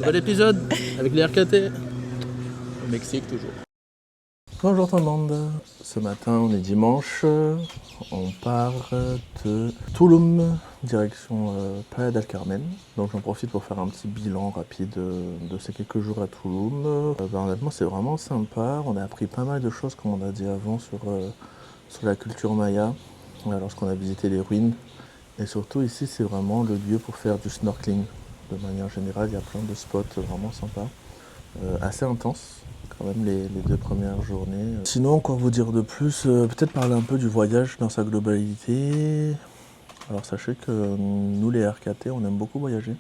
Nouvel épisode avec les RKT. Au Mexique toujours. Bonjour tout le monde. Ce matin on est dimanche. On part de Tulum, direction Playa del Carmen. Donc j'en profite pour faire un petit bilan rapide de ces quelques jours à Tulum. Honnêtement c'est vraiment sympa. On a appris pas mal de choses comme on a dit avant sur la culture maya lorsqu'on a visité les ruines. Et surtout ici c'est vraiment le lieu pour faire du snorkeling. De manière générale, il y a plein de spots vraiment sympas, assez intenses quand même les 2 premières journées. Sinon, quoi vous dire de plus, peut-être parler un peu du voyage dans sa globalité. Alors sachez que nous les RKT, on aime beaucoup voyager.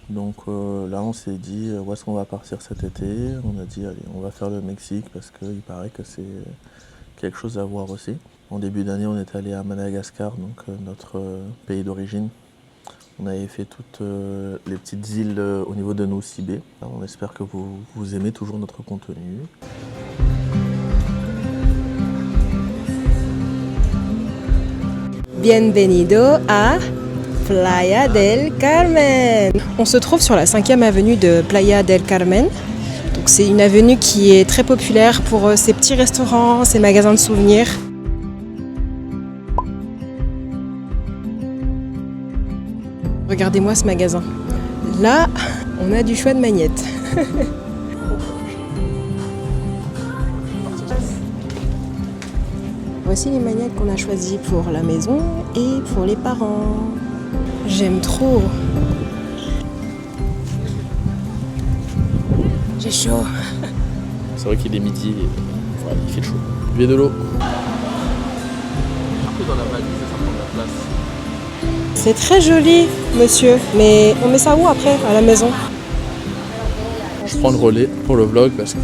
Donc là on s'est dit où est-ce qu'on va partir cet été. On a dit allez, on va faire le Mexique parce qu'il paraît que c'est quelque chose à voir aussi. En début d'année, on est allé à Madagascar, donc notre pays d'origine. On avait fait toutes les petites îles au niveau de Nosy-Bé. On espère que vous aimez toujours notre contenu. Bienvenido à Playa del Carmen. On se trouve sur la 5e avenue de Playa del Carmen. Donc c'est une avenue qui est très populaire pour ses petits restaurants, ses magasins de souvenirs. Regardez-moi ce magasin. Là, on a du choix de magnettes. Voici les magnettes qu'on a choisies pour la maison et pour les parents. J'aime trop. J'ai chaud. C'est vrai qu'il est midi et voilà, il fait chaud. Buvez de l'eau. Un peu dans la valise, ça prend de la place. C'est très joli, monsieur. Mais on met ça où après, à la maison? Je prends le relais pour le vlog parce que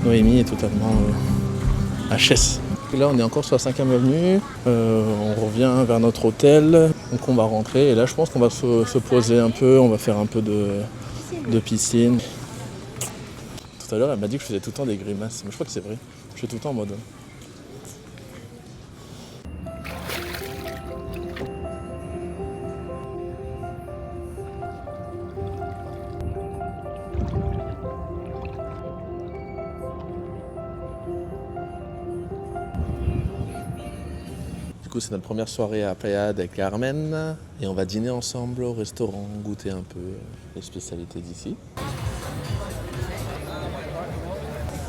Noémie est totalement HS. Là, on est encore sur la 5e avenue. On revient vers notre hôtel. Donc on va rentrer. Et là, je pense qu'on va se poser un peu. On va faire un peu de piscine. Tout à l'heure, elle m'a dit que je faisais tout le temps des grimaces. Mais je crois que c'est vrai. Je suis tout le temps en mode... Du coup, c'est notre première soirée à Playa del Carmen et on va dîner ensemble au restaurant, goûter un peu les spécialités d'ici.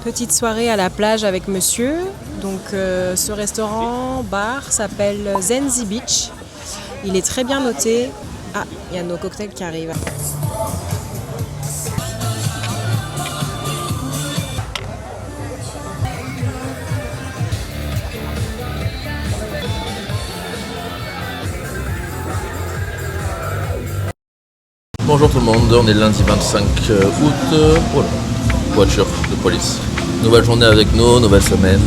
Petite soirée à la plage avec monsieur. Donc ce restaurant, bar s'appelle Zenzi Beach. Il est très bien noté. Ah, il y a nos cocktails qui arrivent. Bonjour tout le monde, on est le lundi 25 août. Voilà, voiture de police. Nouvelle journée avec nous, nouvelle semaine.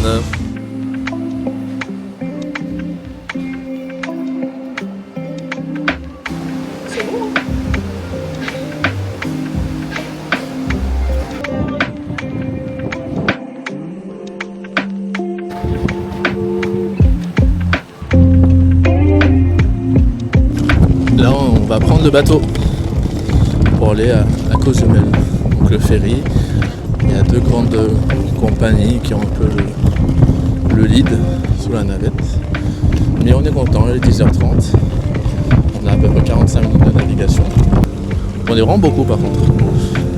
Là, on va prendre le bateau pour aller à Cozumel, donc le ferry. Il y a 2 grandes compagnies qui ont un peu le lead sous la navette. Mais on est content, il est 10h30. On a à peu près 45 minutes de navigation. On est vraiment beaucoup par contre.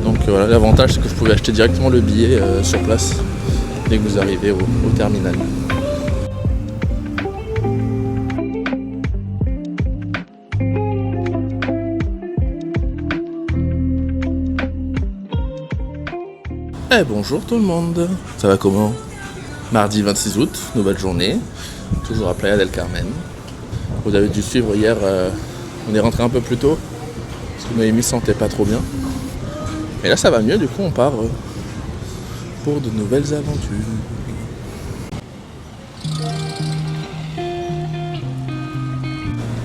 Donc voilà, l'avantage c'est que vous pouvez acheter directement le billet sur place dès que vous arrivez au terminal. Eh bonjour tout le monde, ça va comment? Mardi 26 août, nouvelle journée, toujours à Playa del Carmen. Vous avez dû suivre hier, on est rentré un peu plus tôt, parce que Noémie se sentait pas trop bien. Mais là ça va mieux, du coup on part pour de nouvelles aventures.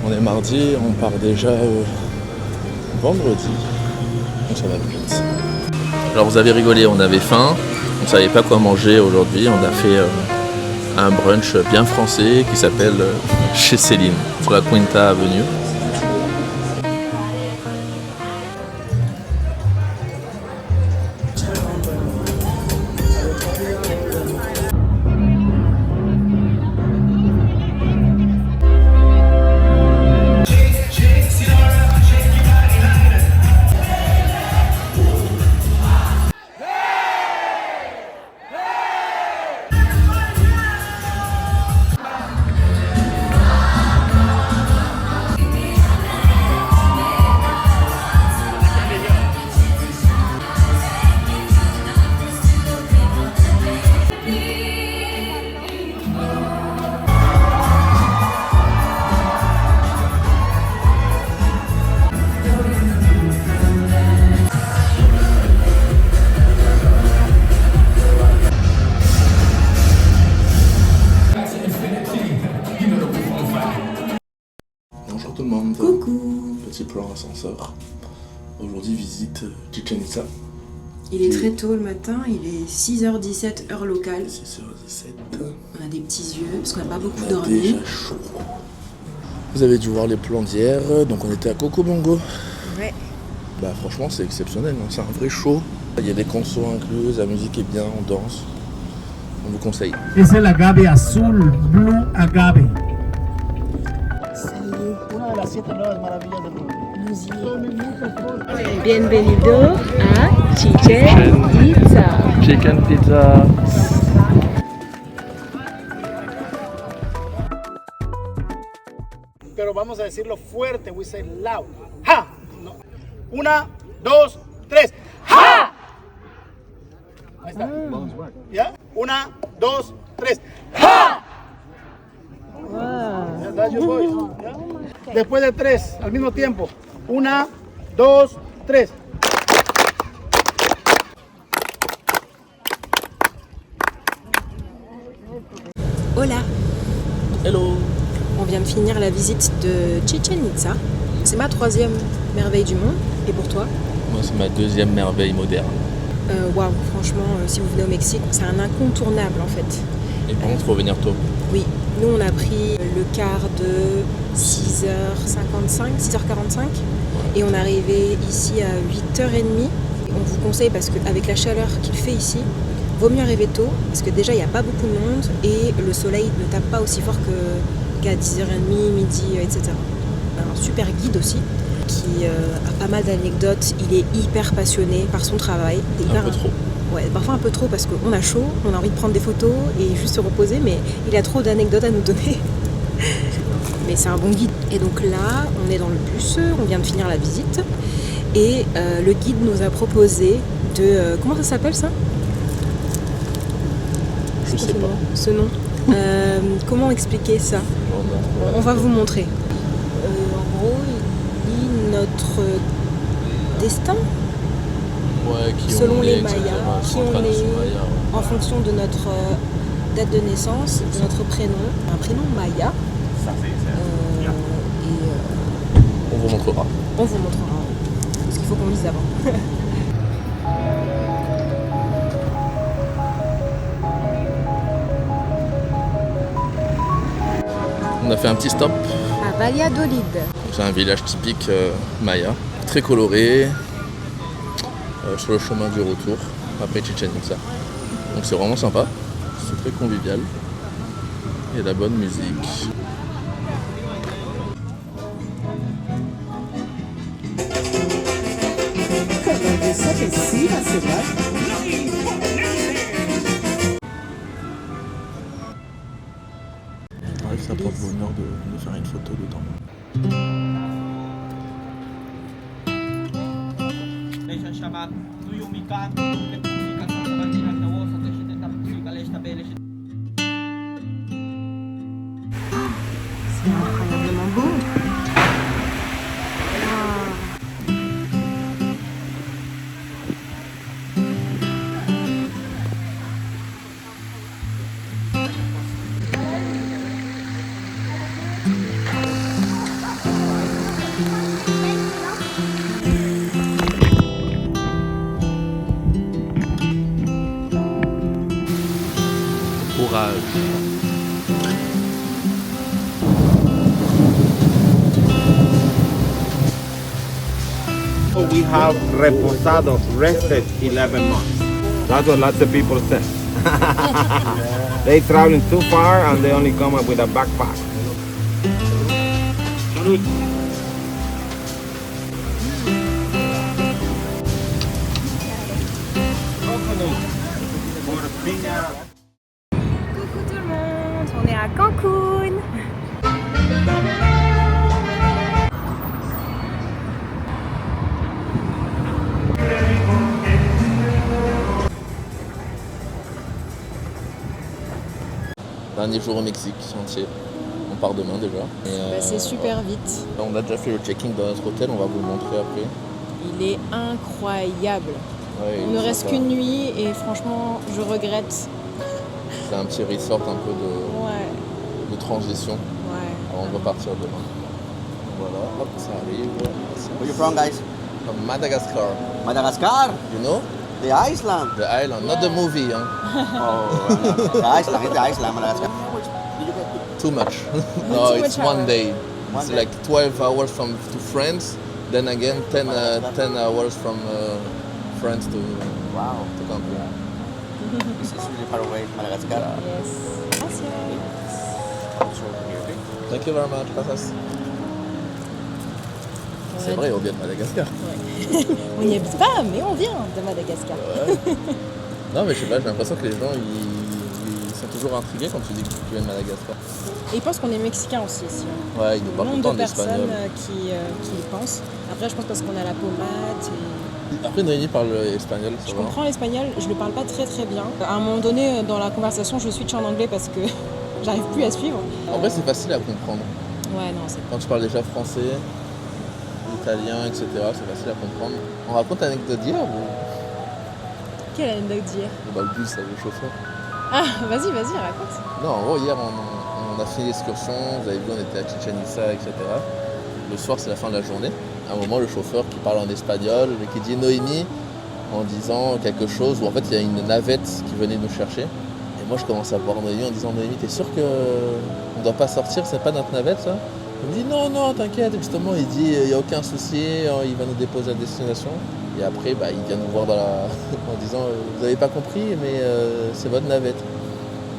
On est mardi, on part déjà vendredi, donc ça va vite. Alors vous avez rigolé, on avait faim, on ne savait pas quoi manger aujourd'hui, on a fait un brunch bien français qui s'appelle chez Céline, sur la Quinta Avenue. Chichen Itza. Il est très tôt le matin, il est 6h17 heure locale. 6h17. On a des petits yeux parce qu'on n'a pas beaucoup On a dormi. déjà chaud. Vous avez dû voir les plans d'hier, donc on était à Coco Bongo. Ouais. Bah franchement c'est exceptionnel, hein. C'est un vrai show. Il y a des consos incluses, la musique est bien, on danse. On vous conseille. Es el agave azul, Blue Agave. Una de las 7 nuevas maravillas del mundo. Bienvenido a Chichen Itza. Chicken pizza. Pero vamos a decirlo fuerte, we say loud. ¡Ja! No. 1, 2, 3. ¡Ja! Ahí está. ¿Ya? 1, 2, 3. ¡Ja! Ya, that's your voice. ¿Ya? Después de 3, al mismo tiempo. 1, 2, 3. Hola. Hello. On vient de finir la visite de Chichen Itza. C'est ma 3e merveille du monde. Et pour toi? Moi c'est ma 2e merveille moderne. Waouh, franchement, si vous venez au Mexique, c'est un incontournable en fait. Et par contre il faut venir tôt. Oui, nous on a pris le quart de 6h55, 6h45 et on est arrivé ici à 8h30. On vous conseille parce qu'avec la chaleur qu'il fait ici, vaut mieux arriver tôt parce que déjà il n'y a pas beaucoup de monde et le soleil ne tape pas aussi fort qu'à 10h30, midi, etc. On a un super guide aussi qui a pas mal d'anecdotes, il est hyper passionné par son travail. Un peu trop. Ouais, parfois un peu trop parce qu'on a chaud, on a envie de prendre des photos et juste se reposer, mais il a trop d'anecdotes à nous donner. Mais c'est un bon guide. Et donc là, on est dans le bus, on vient de finir la visite et le guide nous a proposé de... comment ça s'appelle ça? Je sais pas. Ce nom. Comment expliquer ça? On va vous montrer. En gros, il lit notre destin. Ouais, qui Selon on les est, Mayas, etc. qui Sans on tradition est, maya, ouais. en fonction de notre date de naissance, de notre prénom, un prénom maya. Et On vous montrera. on vous montrera. Parce qu'il faut qu'on lise avant. On a fait un petit stop. À Valladolid. C'est un village typique maya, très coloré, sur le chemin du retour, après Chichen Itza. Donc c'est vraiment sympa, c'est très convivial, il y a de la bonne musique. Bref, ça porte bonheur de faire une photo dedans. Deixa chamar do Yumikan, que fica com a bandeira da ossa, deixa de tentar musica, lesta bela. C'est incroyablement beau. Courage. We have reposado, rested 11 months. That's what lots of people say. They traveling too far and they only come up with a backpack. Coucou tout le monde, on est à Cancun. Dernier jour au Mexique entier. On part demain déjà. Et, C'est super vite. on a déjà fait le check-in dans notre hôtel, on va vous le montrer après. Il est incroyable. Ouais, Il il ne est reste sympa. qu'une nuit et franchement, je regrette. C'est un petit resort un peu Ouais, de transition ouais. avant de repartir demain. Voilà, hop, ça arrive. Where you from, guys? From Madagascar. Madagascar, You know? the Iceland. The island, not the movie. Huh? Oh, the Iceland, it's the Iceland, Madagascar. Too much. No, Too it's much one hours. day. One It's day. like 12 hours to France. Then again, 10 hours from France to Wow, Cancun. this is really far away, Madagascar. Yes. Also here. Thank you very much, gracias. C'est vrai, on vient de Madagascar. On n'y habite pas, mais on vient de Madagascar. Non, mais je sais pas, j'ai l'impression que les gens ils sont toujours intrigués quand tu dis que tu viens de Madagascar. Et ils pensent qu'on est mexicain aussi ici. Hein. Ouais, ils nous parlent tout le Nombre temps de de l'espagnol. personnes qui y pensent. Après, je pense parce qu'on a la pommade. Et... Après, Noémie parle espagnol, ça Je va. comprends l'espagnol, je le parle pas très très bien. À un moment donné, dans la conversation, je switch en anglais parce que j'arrive plus à suivre. En vrai, c'est facile à comprendre. Ouais, non, c'est Quand tu parles déjà français, italien, etc., c'est facile à comprendre. On raconte l'anecdote d'hier ou Quelle anecdote d'hier? bah, le bus, le chauffeur? Ah, vas-y, raconte. Non, en gros, hier, on a fini l'excursion, vous avez vu, on était à Chichen Itza, etc. Le soir, c'est la fin de la journée. À un moment, le chauffeur qui parle en espagnol et qui dit Noémie en disant quelque chose où en fait, il y a une navette qui venait nous chercher. Et moi, je commence à voir Noémie en disant Noémie, t'es sûr qu'on ne doit pas sortir, c'est pas notre navette, ça? Il me dit non, t'inquiète. Justement, il dit il n'y a aucun souci, il va nous déposer à destination. Et après, bah, il vient nous voir en disant vous n'avez pas compris, mais c'est votre navette.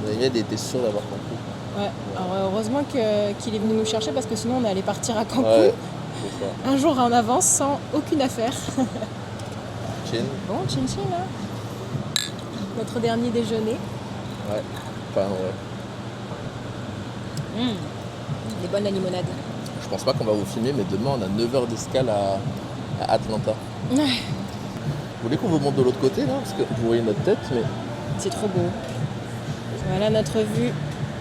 Noémie, elle était sûre d'avoir compris. Ouais, alors heureusement qu'il est venu nous chercher parce que sinon on allait partir à Cancun Ouais, c'est ça. un jour en avance sans aucune affaire. Chin. Bon, chin chin, hein. Notre dernier déjeuner. Ouais. Enfin, ouais. Des bonnes la limonade. Je pense pas qu'on va vous filmer, mais demain on a 9 heures d'escale à Atlanta. Ouais. Vous voulez qu'on vous montre de l'autre côté là? Parce que vous voyez notre tête, mais. C'est trop beau. Voilà notre vue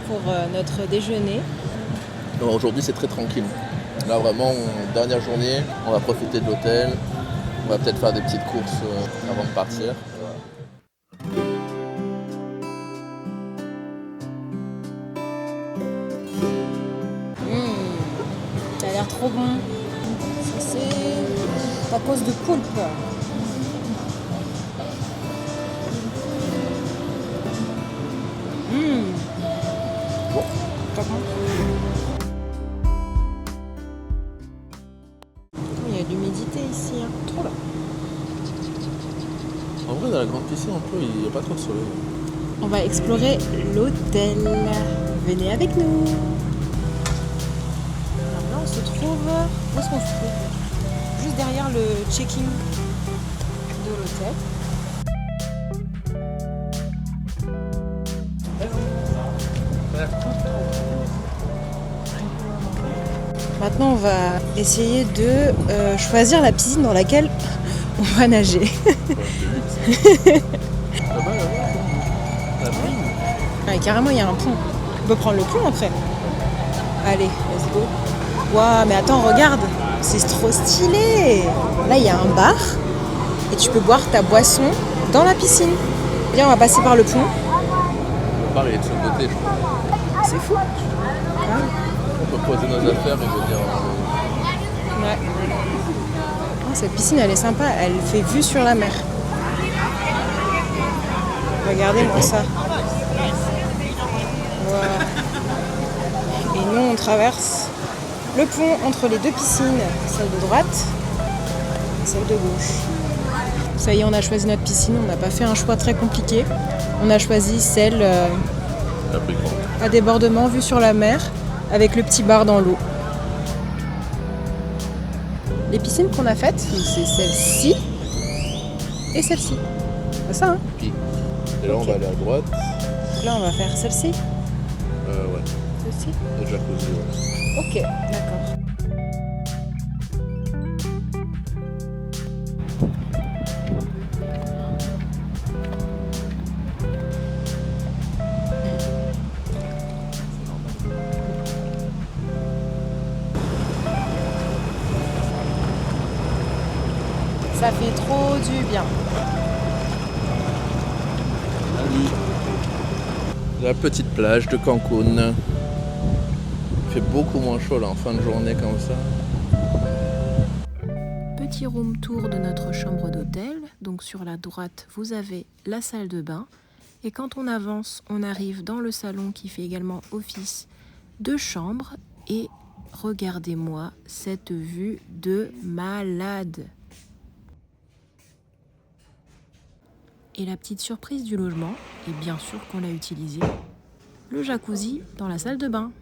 pour notre déjeuner. Non, aujourd'hui c'est très tranquille. Là vraiment, dernière journée, on va profiter de l'hôtel. On va peut-être faire des petites courses avant de partir. Ça a l'air trop bon. Ça, c'est à cause de poulpe. Bon. Il y a de l'humidité ici, hein. Trop là. En vrai, dans la grande piscine, il n'y a pas trop de soleil. On va explorer l'hôtel. Venez avec nous. Alors là, on se trouve... Où est-ce qu'on se trouve? Juste derrière le check-in de l'hôtel. Maintenant, on va essayer de choisir la piscine dans laquelle on va nager. Ouais, carrément, il y a un pont. On peut prendre le pont après. Allez, let's go. Waouh, mais attends, regarde. C'est trop stylé. Là, il y a un bar. Et tu peux boire ta boisson dans la piscine. Viens, on va passer par le pont. Le bar il est de ce côté, je crois. C'est fou. On peut poser nos affaires et venir. Ouais. Oh, cette piscine, elle est sympa. Elle fait vue sur la mer. Regardez-moi ça. Voilà. Et nous, on traverse le pont entre les deux piscines, celle de droite et celle de gauche. Ça y est, on a choisi notre piscine. On n'a pas fait un choix très compliqué. On a choisi celle La plus grande. à débordement, vue sur la mer, avec le petit bar dans l'eau. Les piscines qu'on a faites, c'est celle-ci et celle-ci. C'est ça, hein? Et là, on va aller à droite. Là, on va faire celle-ci. Ouais. Celle-ci. Le jacuzzi, ouais. Ok, d'accord. Ça fait trop du bien. La petite plage de Cancun. Il fait beaucoup moins chaud là en fin de journée comme ça. petit room tour de notre chambre d'hôtel. Donc sur la droite, vous avez la salle de bain. Et quand on avance, on arrive dans le salon qui fait également office de chambre. Et regardez-moi cette vue de malade. Et la petite surprise du logement, et bien sûr qu'on l'a utilisé, le jacuzzi dans la salle de bain.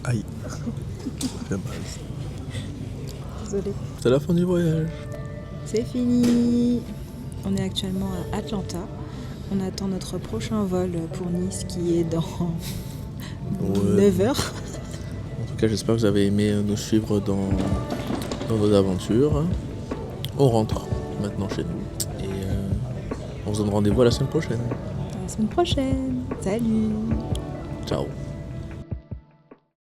Aïe. Fait mal. Désolée. C'est la fin du voyage. C'est fini. On est actuellement à Atlanta. On attend notre prochain vol pour Nice qui est dans 9 heures. En tout cas, j'espère que vous avez aimé nous suivre dans nos aventures. On rentre maintenant chez nous. Et on se donne rendez-vous à la semaine prochaine. À la semaine prochaine. Salut. Ciao.